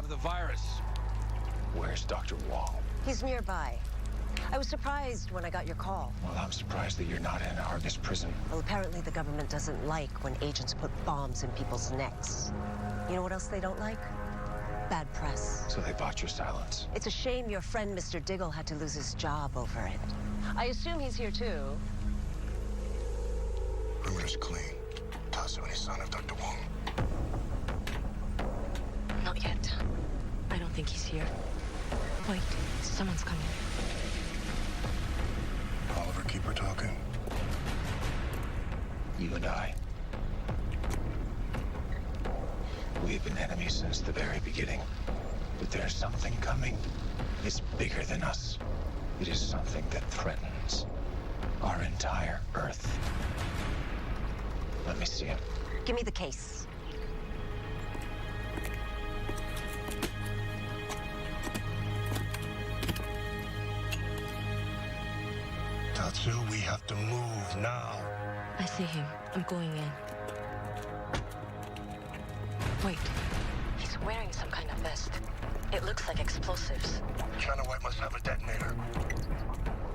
have the virus. Where's Dr. Wong? He's nearby. I was surprised when I got your call. Well, I'm surprised that you're not in Argus prison. Well, apparently the government doesn't like when agents put bombs in people's necks. You know what else they don't like? Bad press. So they bought your silence. It's a shame your friend, Mr. Diggle, had to lose his job over it. I assume he's here too. Perimeter's clean. Toss any sign of Dr. Wong? Not yet. I don't think he's here. Wait, someone's coming. Oliver, keep her talking. You and I. We have been enemies since the very beginning. But there's something coming. It's bigger than us. It is something that threatens our entire Earth. Let me see it. Give me the case. Tatsu, we have to move now. I see him. I'm going in. Wait. He's wearing some kind of vest. It looks like explosives. China White must have a detonator.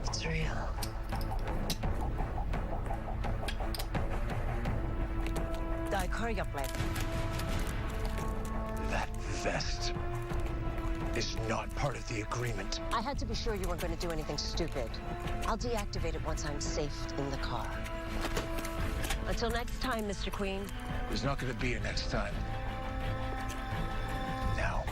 It's real. That vest is not part of the agreement. I had to be sure you weren't going to do anything stupid. I'll deactivate it once I'm safe in the car. Until next time, Mr. Queen. There's not going to be a next time. Now.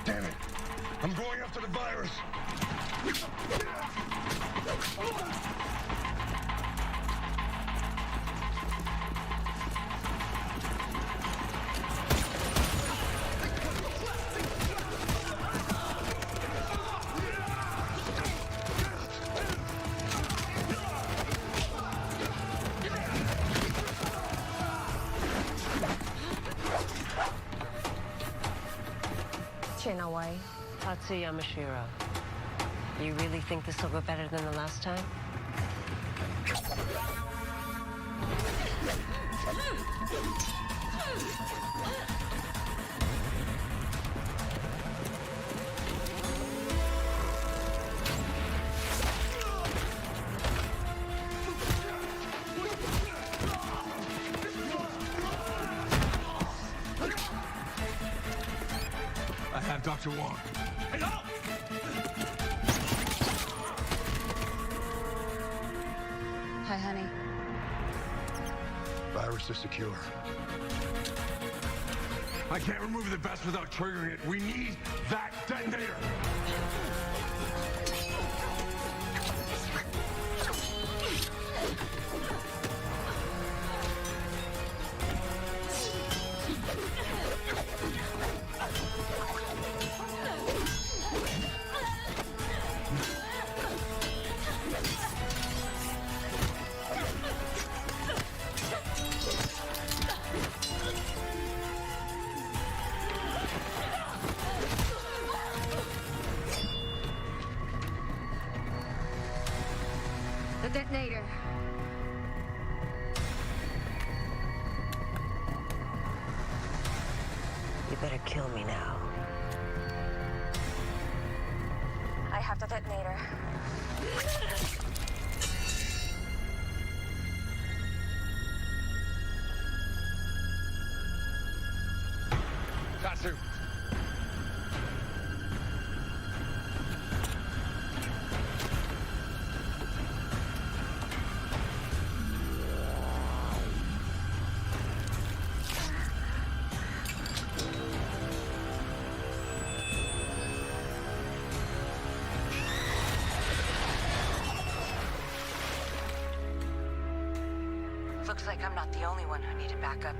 Damn it. I'm going after the virus. Canary, Tatsu Yamashiro. You really think this will go better than the last time? I have Dr. Wong. Hi, honey. Virus is secure. I can't remove the vest without triggering it. We need that detonator. The detonator. You better kill me now. I have the detonator. Tatsu. Looks like I'm not the only one who needed backup.